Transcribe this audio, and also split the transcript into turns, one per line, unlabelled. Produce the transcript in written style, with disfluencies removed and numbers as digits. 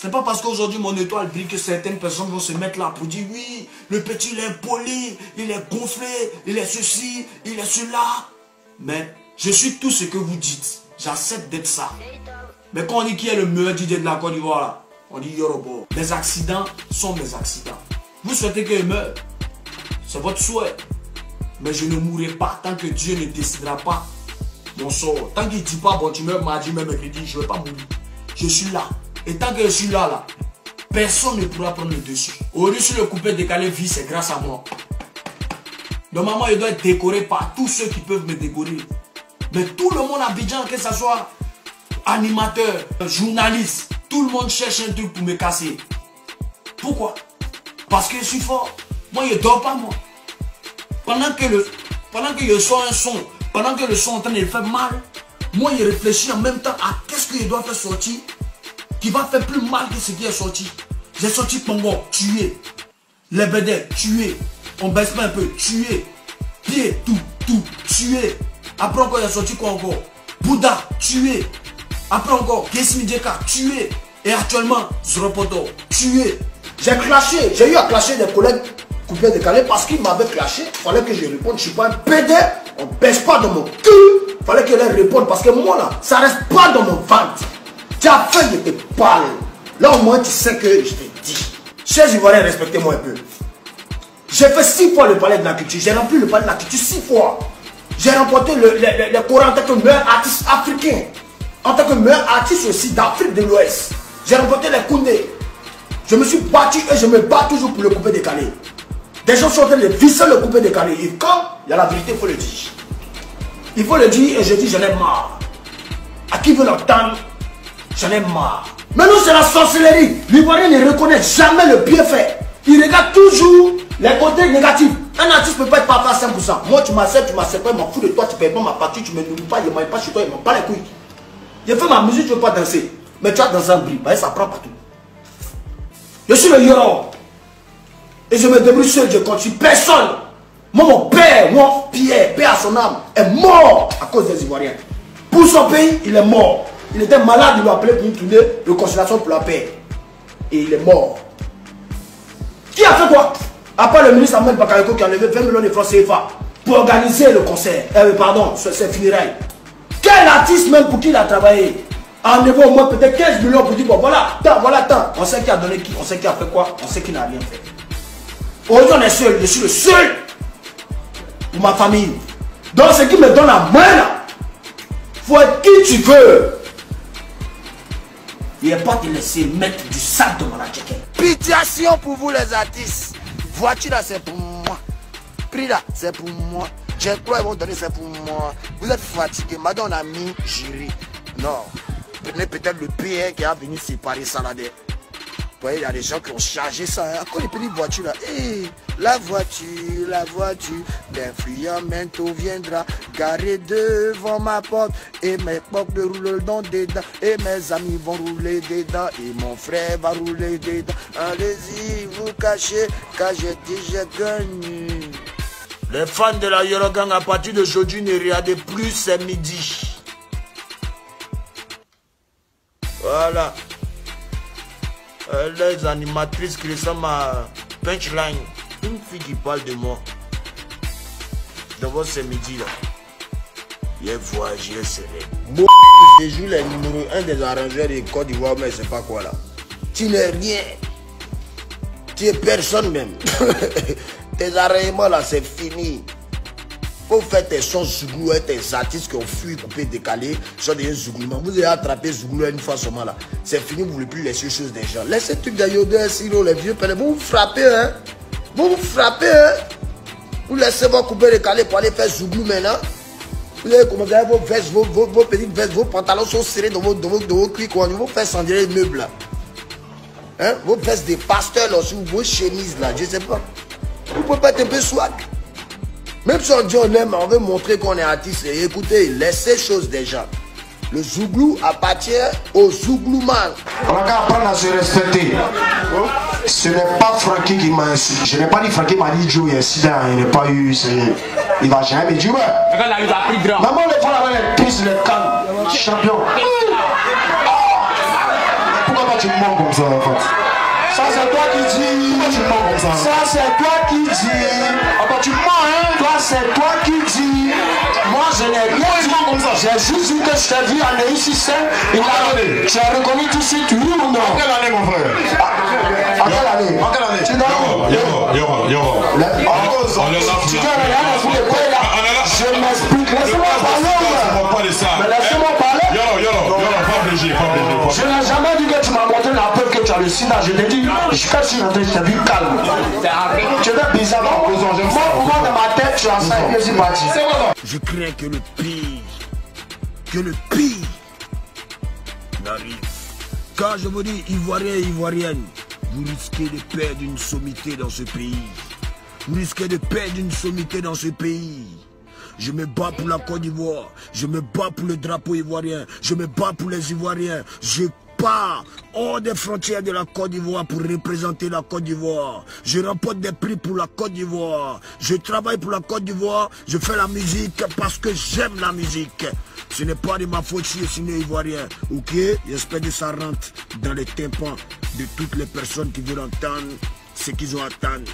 C'est pas parce qu'aujourd'hui mon étoile brille que certaines personnes vont se mettre là pour dire oui, le petit il est impoli, il est gonflé, il est ceci, il est cela. Mais je suis tout ce que vous dites. J'accepte d'être ça. Mais quand on dit qui est le meilleur DJ de la Côte d'Ivoire là, on dit Yorobo. Mes accidents sont mes accidents. Vous souhaitez que je meure, c'est votre souhait. Mais je ne mourrai pas tant que Dieu ne décidera pas mon sort. Tant qu'il ne dit pas, bon tu meurs mardi, même mercredi, je ne vais pas mourir. Je suis là. Et tant que je suis là, personne ne pourra prendre le dessus. Au-dessus, le coupé décalé vie, c'est grâce à moi. Normalement, il doit être décoré par tous ceux qui peuvent me décorer. Mais tout le monde à Abidjan, que ce soit animateur, journaliste, tout le monde cherche un truc pour me casser. Pourquoi? Parce que je suis fort. Moi, je ne dors pas, moi. Pendant que je sors un son, pendant que le son est en train de faire mal, moi, je réfléchis en même temps à qu'est-ce que je dois faire sortir qui va faire plus mal que ce qui est sorti. J'ai sorti Pongo, tué. Les BD, tué. On baisse pas un peu, tué. Pied, tout, tué. Après encore, il a sorti quoi encore? Bouddha, tué. Après encore, Kesmi Djeka, tué. Et actuellement, Zropoto, tué. J'ai clashé, j'ai eu à clasher des collègues coupés décalés parce qu'ils m'avaient clashé. Il fallait que je réponde, je suis pas un PD. On baisse pas dans mon cul. Il fallait que je réponde parce que moi là, ça reste pas dans mon ventre. Tu as fait, je te parle. Là au moins tu sais que je te dis. Chers Ivoiriens, respectez-moi un peu. J'ai fait 6 fois le palais de la culture. J'ai rempli le palais de la culture 6 fois. J'ai remporté le Coran en tant que meilleur artiste africain. En tant que meilleur artiste aussi d'Afrique de l'Ouest. J'ai remporté les Koundé. Je me suis battu et je me bats toujours pour le coupé décalé. Des gens sont en train de visser le coupé décalé. Et quand il y a la vérité, il faut le dire. Il faut le dire et je dis j'en ai marre. À qui veut l'entendre? J'en ai marre. Mais nous, c'est la sorcellerie. L'Ivoirien ne reconnaît jamais le bienfait. Il regarde toujours les côtés négatifs. Un artiste ne peut pas être parfait à 100%. Moi, tu m'acceptes pas, je m'en fous de toi, tu ne payes pas ma partie, tu ne me nourris pas, je ne mange pas chez toi, je ne m'en pas les couilles. J'ai fait ma musique, tu ne veux pas danser. Mais tu as dansé en bris, ça prend partout. Je suis le Yoro. Et je me débrouille seul, je continue. Personne. Moi, mon père, moi, Pierre, paix à son âme, est mort à cause des Ivoiriens. Pour son pays, il est mort. Il était malade, il lui a appelé pour une tournée de conciliation pour la paix. Et il est mort. Qui a fait quoi? À part le ministre Ahmed Bakayoko qui a enlevé 20 millions de francs CFA pour organiser le concert. Pardon, c'est funérailles. Quel artiste même pour qui il a travaillé a enlevé au moins peut-être 15 millions pour dire bon voilà, tant, voilà, tant. On sait qui a donné qui, on sait qui a fait quoi, on sait qui n'a rien fait. Aujourd'hui on est seul, je suis le seul pour ma famille. Donc ce qui me donne la main là, faut être qui tu veux. Il n'est pas te laisser mettre du sac de mon attiquet.
Pitiation pour vous les artistes. Voiture là c'est pour moi. Prix là c'est pour moi. J'ai quoi ils vont donner c'est pour moi. Vous êtes fatigué. Madame a mis jury. Non. Prenez peut-être le PR qui a venu séparer ça là. Vous voyez, il y a des gens qui ont chargé ça. Hein. Encore les petites voitures là. Hey, la voiture d'influent bientôt viendra garer devant ma porte. Et mes portes de rouler dans dedans. Et mes amis vont rouler dedans. Et mon frère va rouler dedans. Allez-y, vous cachez, car j'ai dit j'ai gagné. Les fans de la Yoro Gang à partir d'aujourd'hui ne regardez plus, c'est midi. Voilà. Les animatrices qui ressemblent à Punchline. Une fille qui parle de moi. D'abord c'est midi là. Il est voyagé, c'est vrai. Je joue les numéros 1 des arrangeurs de Côte d'Ivoire, mais c'est pas quoi là. Tu n'es rien. Tu es personne même. Tes arrêtements là, c'est fini. Faut faire tes sons Zouglou et tes artistes qui ont fui, coupé, décalé, sont des Zouglouman. Vous avez attrapé Zouglou une fois seulement là. C'est fini, vous ne voulez plus laisser les choses des gens. Laissez tout de Yoda, Siro, les vieux pères. Vous vous frappez, hein. Vous vous frappez, hein. Vous laissez vos coupés décalés pour aller faire Zouglou maintenant. Vous avez commencé vos vestes, vos petites vestes, vos pantalons sont serrés dans vos cuits, quoi. Vos fesses en dirait les meubles là. Hein? Vos vestes des pasteurs là, sur vos chemises là, je sais pas. Vous pouvez pas être un peu swag. Même si on dit on aime, on veut montrer qu'on est artiste. Et écoutez, laissez les choses déjà. Le Zouglou appartient au Zouglouman.
On va apprendre à se respecter. Ce n'est pas Francky qui m'a insulté. Je n'ai pas dit Francky m'a dit Joe, il y a incident, il n'a pas eu. Il va jamais me dire ouais. Maman, les femmes avec les pistes, les cannes, champion. Pourquoi pas tu me mens comme ça en fait? Ça c'est toi qui dis. Pourquoi tu me mens comme ça? Ça c'est toi qui dis. Ah bah tu me mens hein? Toi c'est toi qui dis. Moi je n'ai rien dit comme ça. J'ai juste dit que je t'ai vu en ici c'est. Tu as reconnu tout de suite, oui ou non?
En quelle année mon frère?
En quelle année?
En quelle année?
Tu donnes. Je m'explique, laissez-moi parler. Mais laissez-moi parler. Je n'ai jamais dit que tu m'as montré la preuve que tu as le sida. Je t'ai dit, je suis rentré, je t'ai vu calme. Tu es bizarrement. Moi, dans ma tête, tu as ça et puis c'est parti.
Je crains que le pire n'arrive. Quand je vous dis Ivoirien et Ivoirienne, vous risquez de perdre une sommité dans ce pays. Vous risquez de perdre une sommité dans ce pays. Je me bats pour la Côte d'Ivoire. Je me bats pour le drapeau ivoirien. Je me bats pour les Ivoiriens. Je pars hors des frontières de la Côte d'Ivoire pour représenter la Côte d'Ivoire. Je remporte des prix pour la Côte d'Ivoire. Je travaille pour la Côte d'Ivoire. Je fais la musique parce que j'aime la musique. Ce n'est pas de ma faute si je suis né ivoirien. Ok? J'espère que ça rentre dans les tympans de toutes les personnes qui veulent entendre ce qu'ils ont à attendre.